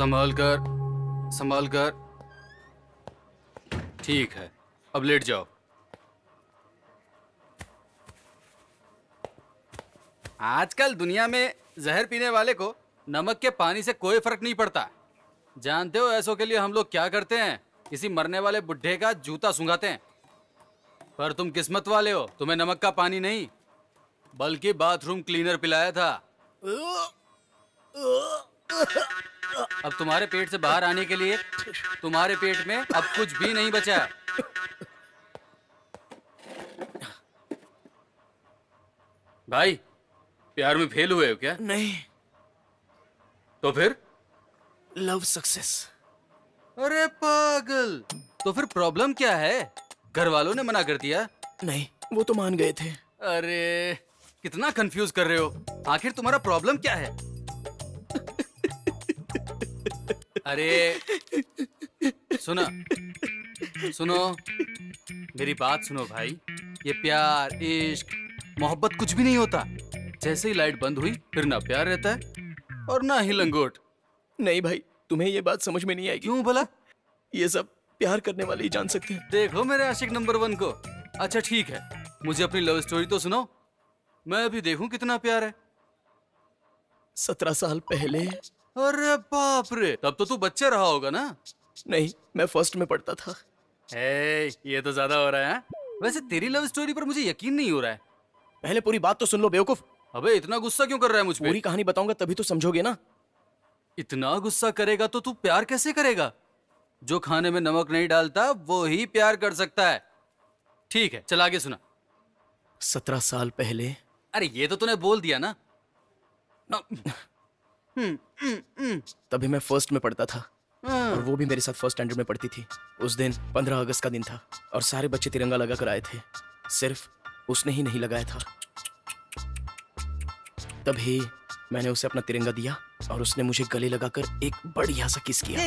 संभाल कर, संभाल कर। ठीक है, अब लेट जाओ। आजकल दुनिया में जहर पीने वाले को नमक के पानी से कोई फर्क नहीं पड़ता। जानते हो ऐसों के लिए हम लोग क्या करते हैं? किसी मरने वाले बुड्ढे का जूता सूंघाते हैं। पर तुम किस्मत वाले हो, तुम्हें नमक का पानी नहीं बल्कि बाथरूम क्लीनर पिलाया था। अब तुम्हारे पेट से बाहर आने के लिए तुम्हारे पेट में अब कुछ भी नहीं बचा है। भाई, प्यार में फेल हुए हो क्या? नहीं। तो फिर? Love success. अरे पागल, तो फिर प्रॉब्लम क्या है? घर वालों ने मना कर दिया? नहीं, वो तो मान गए थे। अरे कितना कंफ्यूज कर रहे हो। आखिर तुम्हारा प्रॉब्लम क्या है? अरे सुनो सुनो, मेरी बात सुनो भाई। ये प्यार, इश्क, मोहब्बत कुछ भी नहीं होता। जैसे ही लाइट बंद हुई फिर ना प्यार रहता है और ना ही लंगोट। नहीं भाई, तुम्हें ये बात समझ में नहीं आएगी। क्यों भला? ये सब प्यार करने वाले ही जान सकते हैं। देखो मेरे आशिक नंबर 1 को। अच्छा ठीक है, मुझे अपनी लव स्टोरी तो सुनाओ, मैं भी देखूं कितना प्यार है। 17 साल पहले। अरे बाप रे, तब तो तू बच्चा रहा होगा ना? नहीं, मैं फर्स्ट में पढ़ता था। ये तो ज्यादा हो रहा है। वैसे तेरी लव स्टोरी पर मुझे यकीन नहीं हो रहा है। पहले पूरी बात तो सुन लो बेवकूफ। अबे इतना गुस्सा क्यों कर रहा है मुझ पे? पूरी कहानी बताऊंगा तभी तो समझोगे ना। इतना गुस्सा करेगा तो तू प्यार कैसे करेगा? जो खाने में नमक नहीं डालता वो ही प्यार कर सकता है। ठीक है, चल आगे सुना। 17 साल पहले। अरे ये तो तूने बोल दिया ना। तभी मैं फर्स्ट में पढ़ता था और वो भी मेरे साथ फर्स्ट स्टैंडर्ड में पढ़ती थी। उस दिन 15 अगस्त का दिन था और सारे बच्चे तिरंगा लगा कर आए थे। सिर्फ उसने ही नहीं लगाया था। तभी मैंने उसे अपना तिरंगा दिया और उसने मुझे गले लगाकर एक बढ़िया सा किस किया।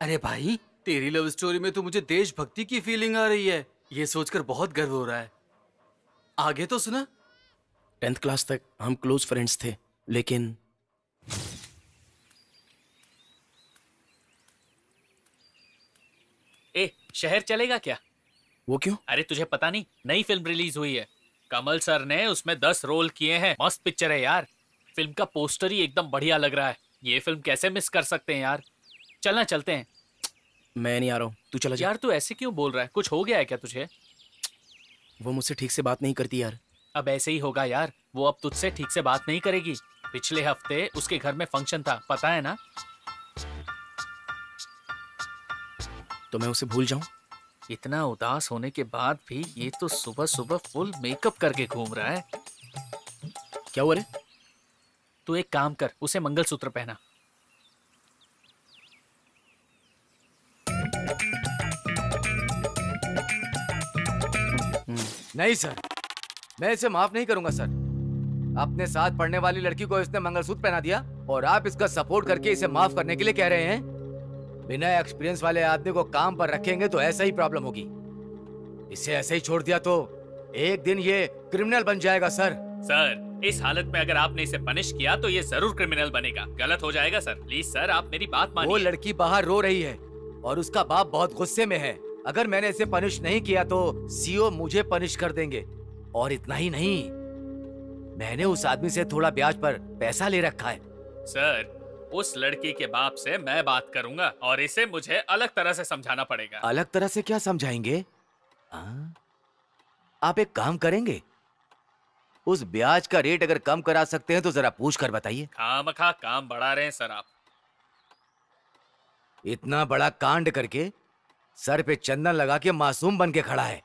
अरे भाई, तेरी लव स्टोरी में तो मुझे देशभक्ति की फीलिंग आ रही है। ये सोचकर बहुत गर्व हो रहा है। आगे तो सुना। 10th क्लास तक हम क्लोज फ्रेंड्स थे, लेकिन शहर चलेगा क्या? वो क्यों? अरे तुझे पता नहीं, नई फिल्म रिलीज हुई है। कमल सर ने उसमें 10 रोल किए हैं। मस्त पिक्चर है यार। फिल्म का पोस्टर ही एकदम बढ़िया लग रहा है। ये फिल्म कैसे मिस कर सकते हैं यार। चलना, चलते हैं। मैं नहीं आ रहा हूँ, तू चला जा। यार तू ऐसे क्यों बोल रहा है? कुछ हो गया है क्या तुझे? वो मुझसे ठीक से बात नहीं करती यार। अब ऐसे ही होगा यार। वो अब तुझसे ठीक से बात नहीं करेगी। पिछले हफ्ते उसके घर में फंक्शन था, पता है ना? तो मैं उसे भूल जाऊं? इतना उदास होने के बाद भी ये तो सुबह सुबह फुल मेकअप करके घूम रहा है। क्या हुआ रे? तू एक काम कर, उसे मंगलसूत्र पहना। नहीं सर, मैं इसे माफ नहीं करूंगा सर। अपने साथ पढ़ने वाली लड़की को इसने मंगलसूत्र पहना दिया और आप इसका सपोर्ट करके इसे माफ करने के लिए कह रहे हैं? बिना एक्सपीरियंस वाले आदमी को काम पर रखेंगे तो ऐसा ही प्रॉब्लम होगी। इसे ऐसे ही छोड़ दिया तो एक दिन ये क्रिमिनल बन जाएगा सर। सर, इस हालत में अगर आपने इसे पनिश किया तो ये जरूर क्रिमिनल बनेगा। गलत हो जाएगा सर। प्लीज सर, आप मेरी बात मानिए। वो लड़की बाहर रो रही है और उसका बाप बहुत गुस्से में है। अगर मैंने इसे पनिश नहीं किया तो सीओ मुझे पनिश कर देंगे। और इतना ही नहीं, मैंने उस आदमी से थोड़ा ब्याज पर पैसा ले रखा है। सर, उस लड़की के बाप से मैं बात करूंगा और इसे मुझे अलग तरह से समझाना पड़ेगा। अलग तरह से क्या समझाएंगे? आप एक काम करेंगे, उस ब्याज का रेट अगर कम करा सकते हैं तो जरा पूछ कर बताइए। खामखा काम बढ़ा रहे हैं सर आप। इतना बड़ा कांड करके सर पे चंदन लगा के मासूम बन के खड़ा है।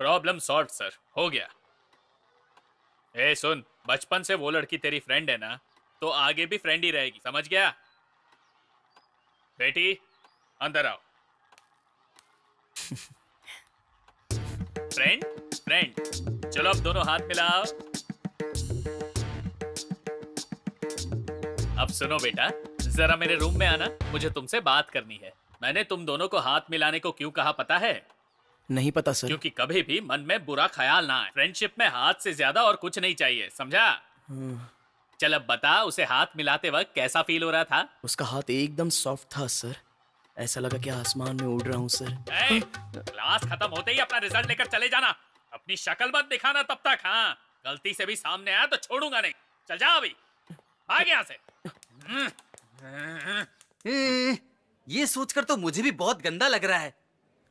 प्रॉब्लम सॉल्व सर, हो गया। ए सुन, बचपन से वो लड़की तेरी फ्रेंड है ना, तो आगे भी फ्रेंड ही रहेगी, समझ गया? बेटी अंदर आओ। फ्रेंड फ्रेंड, चलो अब दोनों हाथ मिलाओ। अब सुनो बेटा, जरा मेरे रूम में आना, मुझे तुमसे बात करनी है। मैंने तुम दोनों को हाथ मिलाने को क्यों कहा पता है? नहीं पता सर। क्योंकि कभी भी मन में बुरा ख्याल ना आए। फ्रेंडशिप में हाथ से ज्यादा और कुछ नहीं चाहिए, समझा? चल अब बता, उसे हाथ मिलाते वक्त कैसा फील हो रहा था? उसका हाथ एकदम सॉफ्ट था सर, ऐसा लगा कि आसमान में उड़ रहा हूँ सर। क्लास खत्म होते ही अपना रिजल्ट लेकर चले जाना, अपनी शक्ल मत दिखाना तब तक। हाँ, गलती से भी सामने आया तो छोड़ूंगा नहीं। चल जा अभी, भाग यहाँ से। ये सोचकर तो मुझे भी बहुत गंदा लग रहा है।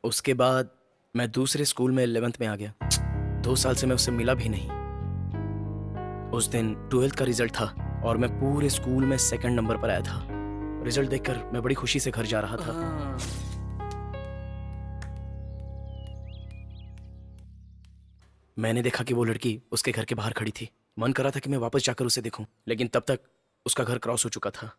उसके बाद मैं दूसरे स्कूल में 11th में आ गया। 2 साल से मैं उससे मिला भी नहीं। उस दिन 12th का रिजल्ट था और मैं पूरे स्कूल में 2nd नंबर पर आया था। रिजल्ट देखकर मैं बड़ी खुशी से घर जा रहा था। मैंने देखा कि वो लड़की उसके घर के बाहर खड़ी थी। मन कर रहा था कि मैं वापस जाकर उसे देखूं, लेकिन तब तक उसका घर क्रॉस हो चुका था।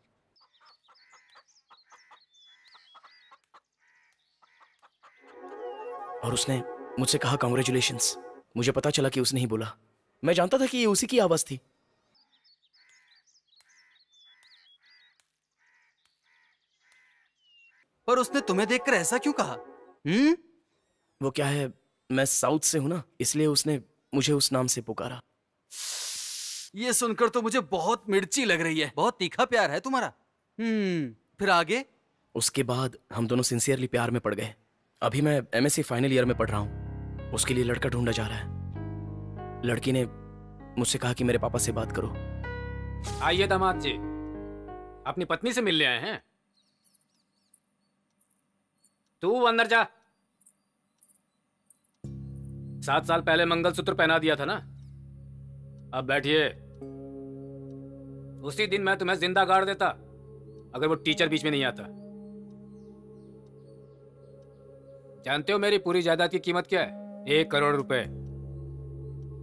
और उसने मुझसे कहा कांग्रेचुलेशंस। मुझे पता चला कि उसने ही बोला। मैं जानता था कि ये उसी की आवाज थी। पर उसने तुम्हें देखकर ऐसा क्यों कहा? वो क्या है, मैं साउथ से हूं ना, इसलिए उसने मुझे उस नाम से पुकारा। ये सुनकर तो मुझे बहुत मिर्ची लग रही है। बहुत तीखा प्यार है तुम्हारा। फिर आगे? उसके बाद हम दोनों सिंसियरली प्यार में पड़ गए। अभी मैं MSc फाइनल ईयर में पढ़ रहा हूँ। उसके लिए लड़का ढूंढा जा रहा है। लड़की ने मुझसे कहा कि मेरे पापा से बात करो। आइए दामाद जी, अपनी पत्नी से मिलने आए हैं? तू अंदर जा। 7 साल पहले मंगलसूत्र पहना दिया था ना। अब बैठिए। उसी दिन मैं तुम्हें जिंदा गाड़ देता अगर वो टीचर बीच में नहीं आता। जानते हो मेरी पूरी जायदाद की कीमत क्या है? 1 करोड़ रुपए।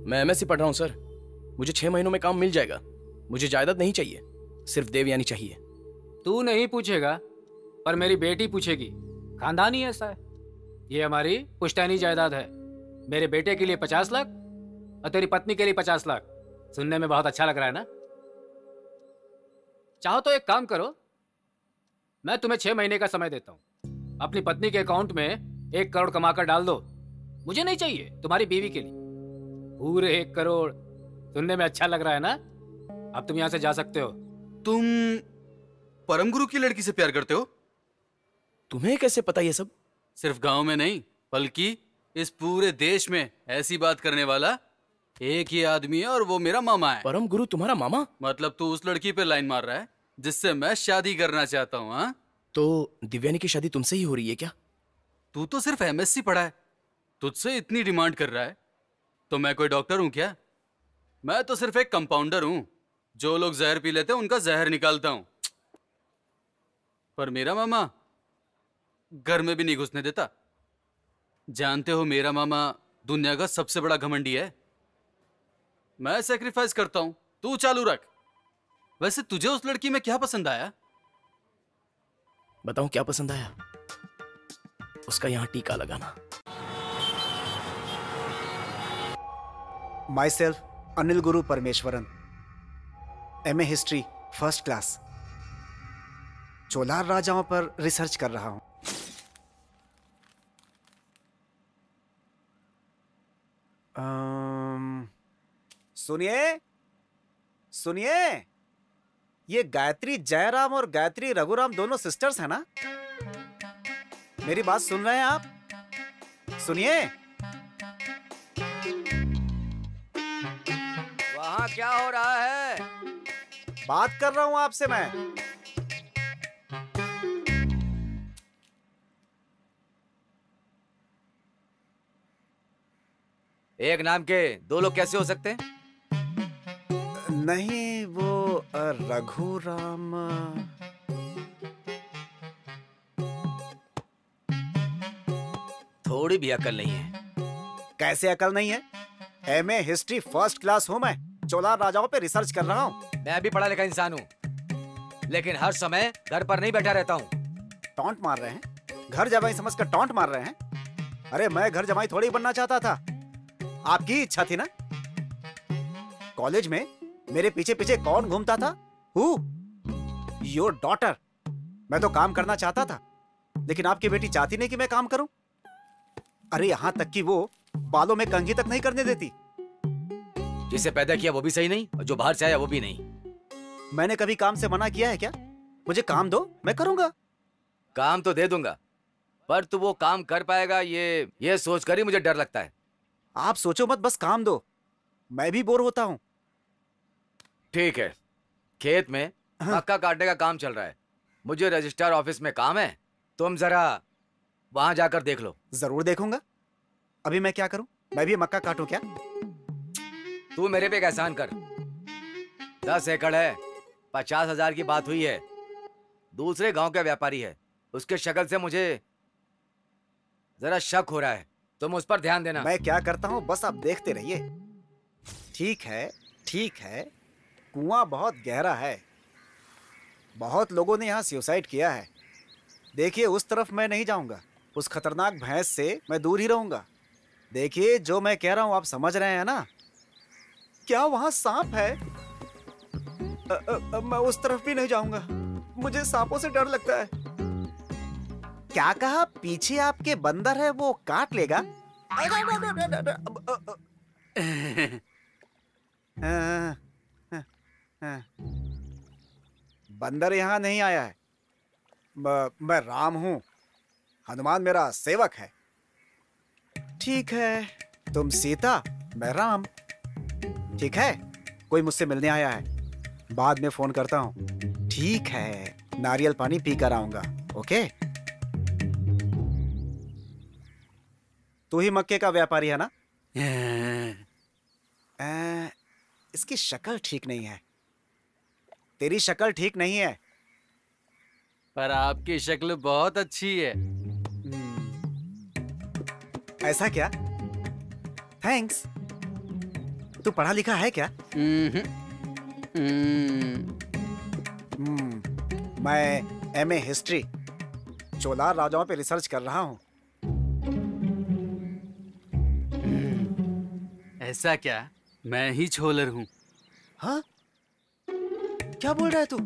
मैं MSc पढ़ रहा हूं सर। मुझे 6 महीनों में काम मिल जाएगा। मुझे जायदाद नहीं चाहिए, सिर्फ देवयानी चाहिए। तू नहीं पूछेगा, पर मेरी बेटी पूछेगी। खानदान ही ऐसा है। ये हमारी पुश्तैनी जायदाद है। मेरे बेटे के लिए 50 लाख और तेरी पत्नी के लिए 50 लाख। सुनने में बहुत अच्छा लग रहा है ना? चाहो तो एक काम करो, मैं तुम्हें 6 महीने का समय देता हूं। अपनी पत्नी के अकाउंट में 1 करोड़ कमाकर डाल दो। मुझे नहीं चाहिए, तुम्हारी बीवी के लिए। पूरे 1 करोड़। सुनने में अच्छा लग रहा है ना? अब तुम यहां से जा सकते हो। तुम परम गुरु की लड़की से प्यार करते हो? तुम्हें कैसे पता ये सब? सिर्फ गांव में नहीं, बल्कि इस पूरे देश में ऐसी बात करने वाला एक ही आदमी है और वो मेरा मामा है। परम गुरु तुम्हारा मामा? मतलब तू उस लड़की पे लाइन मार रहा है जिससे मैं शादी करना चाहता हूँ? हाँ, तो दिव्यानी की शादी तुमसे ही हो रही है क्या? तू तो सिर्फ MSc पढ़ा है, तुझसे इतनी डिमांड कर रहा है तो मैं कोई डॉक्टर हूँ क्या? मैं तो सिर्फ एक कंपाउंडर हूँ। जो लोग जहर पी लेते हैं उनका जहर निकालता हूँ। पर मेरा मामा घर में भी नहीं घुसने देता। जानते हो मेरा मामा दुनिया का सबसे बड़ा घमंडी है। मैं सेक्रीफाइस करता हूं, तू चालू रख। वैसे तुझे उस लड़की में क्या पसंद आया? बताऊं क्या पसंद आया? उसका यहां टीका लगाना। माई self Anil Guru Parameswaran, MA history first class. चोलार राजाओं पर रिसर्च कर रहा हूं। सुनिए सुनिए, ये गायत्री जयराम और गायत्री रघुराम दोनों सिस्टर्स हैं ना? मेरी बात सुन रहे हैं आप? सुनिए। वहां क्या हो रहा है? बात कर रहा हूं आपसे मैं। एक नाम के 2 लोग कैसे हो सकते हैं? नहीं, वो रघुराम। थोड़ी भी अकल नहीं है। कैसे अकल नहीं है? MA हिस्ट्री फर्स्ट क्लास हूं मैं। चोलार राजाओं पे रिसर्च कर रहा हूं। मैं भी पढ़ा लिखा इंसान हूँ, लेकिन हर समय घर पर नहीं बैठा रहता हूँ। टॉन्ट मार रहे हैं? घर जमाई समझकर टॉन्ट मार रहे हैं? अरे मैं घर जमाई थोड़ी बनना चाहता था, आपकी इच्छा थी ना। कॉलेज में मेरे पीछे पीछे कौन घूमता था? हु? Your daughter. मैं तो काम करना चाहता था, लेकिन आपकी बेटी चाहती नहीं कि मैं काम करूं। अरे यहाँ तक कि वो बालों में कंघी तक नहीं करने देती। जिसे पैदा किया वो भी सही नहीं और जो बाहर से आया वो भी नहीं। मैंने कभी काम से मना किया है क्या? मुझे काम दो, मैं करूंगा। काम तो दे दूंगा, पर तू वो काम कर पाएगा ये सोच कर ही मुझे डर लगता है। आप सोचो मत, बस काम दो, मैं भी बोर होता हूँ। ठीक है, खेत में मक्का काटने का काम चल रहा है, मुझे रजिस्ट्रार ऑफिस में काम है, तुम जरा वहां जाकर देख लो। जरूर देखूंगा। अभी मैं क्या करूं? मैं भी मक्का काटूं क्या? तू मेरे पे एक एहसान कर, 10 एकड़ है, 50,000 की बात हुई है, दूसरे गांव का व्यापारी है, उसके शक्ल से मुझे जरा शक हो रहा है, तुम उस पर ध्यान देना। मैं क्या करता हूं बस आप देखते रहिए। ठीक है, ठीक है, कुआं बहुत गहरा है, बहुत लोगों ने यहाँ सुसाइड किया है। देखिए उस तरफ मैं नहीं जाऊंगा, उस खतरनाक भैंस से मैं दूर ही रहूंगा। देखिए जो मैं कह रहा हूं आप समझ रहे हैं ना? क्या वहां सांप है? मैं उस तरफ भी नहीं जाऊंगा, मुझे सांपों से डर लगता है। क्या कहा? पीछे आपके बंदर है, वो काट लेगा? बंदर यहाँ नहीं आया है, मैं राम हूं, हनुमान मेरा सेवक है। ठीक है, तुम सीता, मैं राम। ठीक है, कोई मुझसे मिलने आया है, बाद में फोन करता हूं। ठीक है, नारियल पानी पी कर आऊंगा। ओके? तू ही मक्के का व्यापारी है ना? इसकी शक्ल ठीक नहीं है। तेरी शक्ल ठीक नहीं है। पर आपकी शक्ल बहुत अच्छी है। ऐसा क्या? थैंक्स। तू पढ़ा लिखा है क्या? मैं एमए हिस्ट्री, चोला राजाओं पे रिसर्च कर रहा हूँ। ऐसा क्या? मैं ही छोलर हूँ। हाँ? क्या बोल रहा है तू?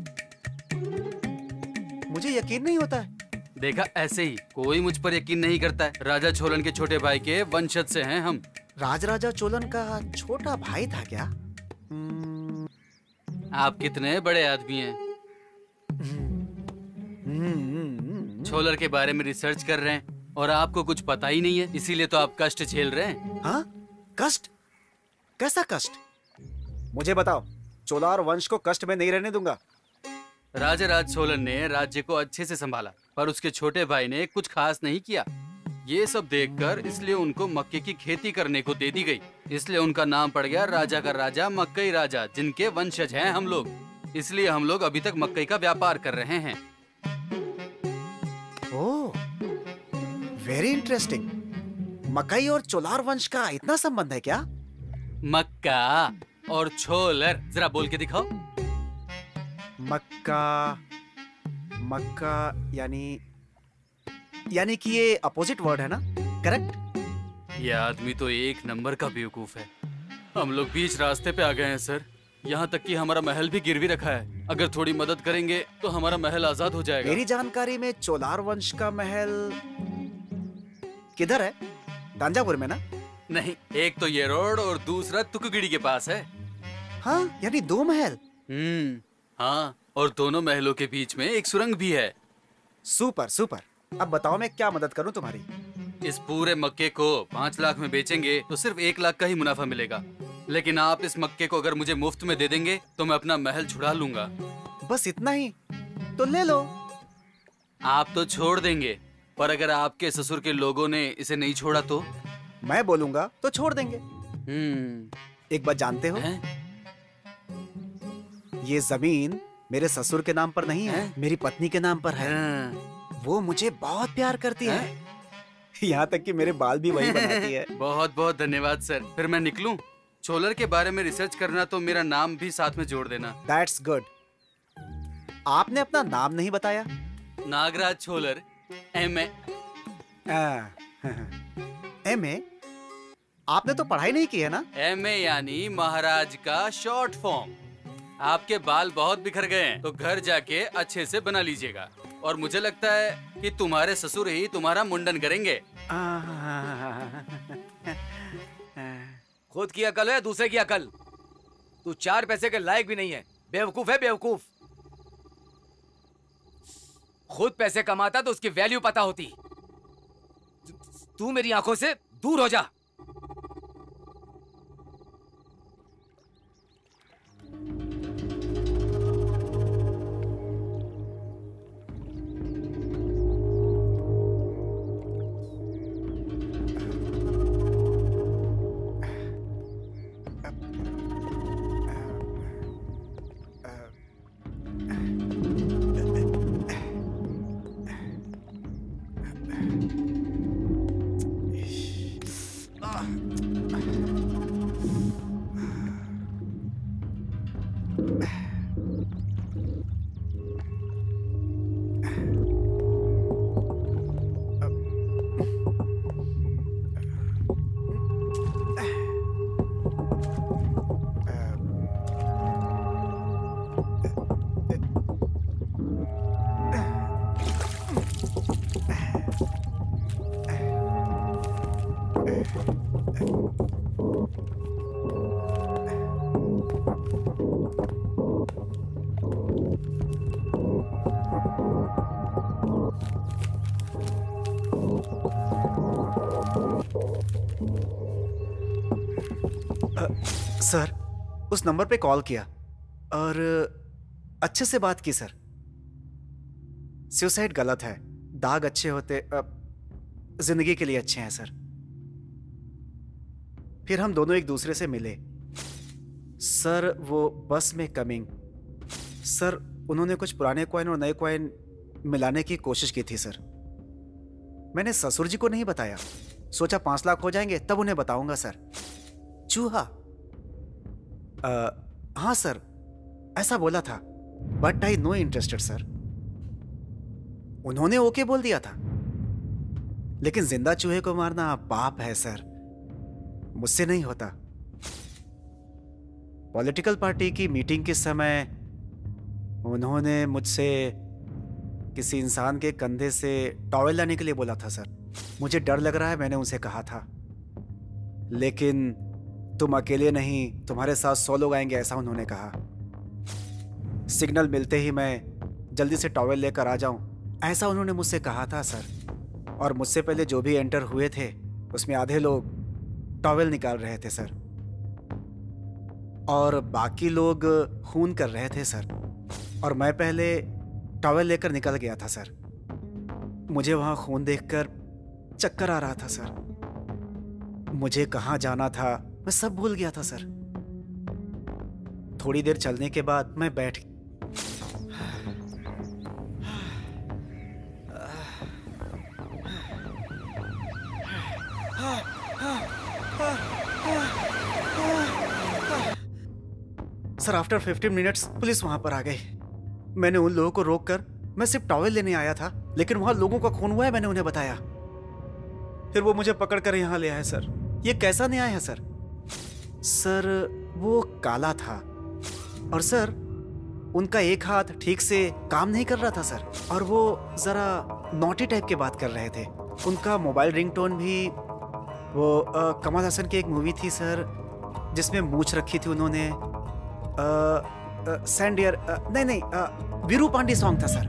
मुझे यकीन नहीं होता है। देखा, ऐसे ही कोई मुझ पर यकीन नहीं करता है। राजा छोलन के छोटे भाई के वंशज से हैं हम। राजा चोलन का छोटा भाई था क्या? आप कितने बड़े आदमी हैं। छोलर के बारे में रिसर्च कर रहे हैं और आपको कुछ पता ही नहीं है, इसीलिए तो आप कष्ट झेल रहे हैं। हाँ? कष्ट? कैसा कष्ट? मुझे बताओ, चोलार वंश को कष्ट में नहीं रहने दूंगा। राजा राज छोलन ने राज्य को अच्छे से संभाला, पर उसके छोटे भाई ने कुछ खास नहीं किया। ये सब देखकर इसलिए उनको मक्के की खेती करने को दे दी गई। इसलिए उनका नाम पड़ गया राजा का राजा, मक्कई राजा, जिनके वंशज हैं हम लोग। इसलिए हम लोग अभी तक मक्कई का व्यापार कर रहे हैं। ओह, वेरी इंटरेस्टिंग। मकई और चोलार वंश का इतना संबंध है क्या? मक्का और छोलर, जरा बोल के दिखाओ। मक्का यानी कि ये अपोजिट वर्ड है ना? करेक्ट? ये आदमी तो एक नंबर का बेवकूफ है। हम लोग बीच रास्ते पे आ गए हैं सर। यहाँ तक कि हमारा महल भी गिरवी रखा है। अगर थोड़ी मदद करेंगे तो हमारा महल आजाद हो जाएगा। मेरी जानकारी में चोलार वंश का महल किधर है? तांजावुर में ना? नहीं, एक तो ये रोड और दूसरा तुकुगिड़ी के पास है। हाँ, यानी 2 महल। हाँ, और दोनों महलों के बीच में एक सुरंग भी है। Super super. अब बताओ मैं क्या मदद करूं तुम्हारी? इस पूरे मक्के को 5 लाख में बेचेंगे तो सिर्फ 1 लाख का ही मुनाफा मिलेगा। लेकिन आप इस मक्के को अगर मुझे मुफ्त में दे देंगे तो मैं अपना महल छुड़ा लूंगा। बस इतना ही? तो ले लो। आप तो छोड़ देंगे, पर अगर आपके ससुर के लोगों ने इसे नहीं छोड़ा तो? मैं बोलूंगा तो छोड़ देंगे। एक बात जानते हो? ये जमीन मेरे ससुर के नाम पर नहीं है, मेरी पत्नी के नाम पर है। वो मुझे बहुत प्यार करती है, यहाँ तक कि मेरे बाल भी वही बनाती है। बहुत बहुत धन्यवाद सर। फिर मैं निकलूं? छोलर के बारे में रिसर्च करना तो मेरा नाम भी साथ में जोड़ देना। That's good। आपने अपना नाम नहीं बताया। नागराज छोलर, एमए। एमए? आपने तो पढ़ाई नहीं की है ना? एमए यानी महाराज का शॉर्ट फॉर्म। आपके बाल बहुत बिखर गए हैं तो घर जाके अच्छे से बना लीजिएगा। और मुझे लगता है कि तुम्हारे ससुर ही तुम्हारा मुंडन करेंगे। खुद की अकल है, दूसरे की अकल। तू 4 पैसे के लायक भी नहीं है, बेवकूफ है बेवकूफ। खुद पैसे कमाता तो उसकी वैल्यू पता होती। तू मेरी आंखों से दूर हो जा। सर, उस नंबर पे कॉल किया और अच्छे से बात की सर। सुसाइड गलत है, दाग अच्छे होते जिंदगी के लिए अच्छे हैं सर। फिर हम दोनों एक दूसरे से मिले सर। वो बस में कमिंग सर, उन्होंने कुछ पुराने कॉइन और नए कॉइन मिलाने की कोशिश की थी सर। मैंने ससुर जी को नहीं बताया, सोचा 5 लाख हो जाएंगे तब उन्हें बताऊंगा सर। चूहा हाँ सर, ऐसा बोला था, but I know interested sir. उन्होंने ओके बोल दिया था, लेकिन जिंदा चूहे को मारना पाप है सर, मुझसे नहीं होता। पॉलिटिकल पार्टी की मीटिंग के समय उन्होंने मुझसे किसी इंसान के कंधे से टॉवेल लाने के लिए बोला था सर। मुझे डर लग रहा है, मैंने उनसे कहा था, लेकिन तुम अकेले नहीं, तुम्हारे साथ 100 लोग आएंगे, ऐसा उन्होंने कहा। सिग्नल मिलते ही मैं जल्दी से टॉवेल लेकर आ जाऊं, ऐसा उन्होंने मुझसे कहा था सर। और मुझसे पहले जो भी एंटर हुए थे उसमें आधे लोग टॉवेल निकाल रहे थे सर, और बाकी लोग खून कर रहे थे सर। और मैं पहले टॉवेल लेकर निकल गया था सर। मुझे वहां खून देखकर चक्कर आ रहा था सर। मुझे कहाँ जाना था मैं सब भूल गया था सर। थोड़ी देर चलने के बाद मैं बैठ सर। आफ्टर 15 मिनट्स पुलिस वहां पर आ गई। मैंने उन लोगों को रोककर, मैं सिर्फ टॉवेल लेने आया था, लेकिन वहां लोगों का खून हुआ है, मैंने उन्हें बताया। फिर वो मुझे पकड़कर यहां ले आए सर। ये कैसा न्याय है सर? सर वो काला था, और सर उनका एक हाथ ठीक से काम नहीं कर रहा था सर, और वो जरा नॉटी टाइप के बात कर रहे थे। उनका मोबाइल रिंगटोन भी वो कमल हसन की एक मूवी थी सर, जिसमें मूछ रखी थी उन्होंने। सैंडियर नहीं वीरू पांडे सॉन्ग था सर।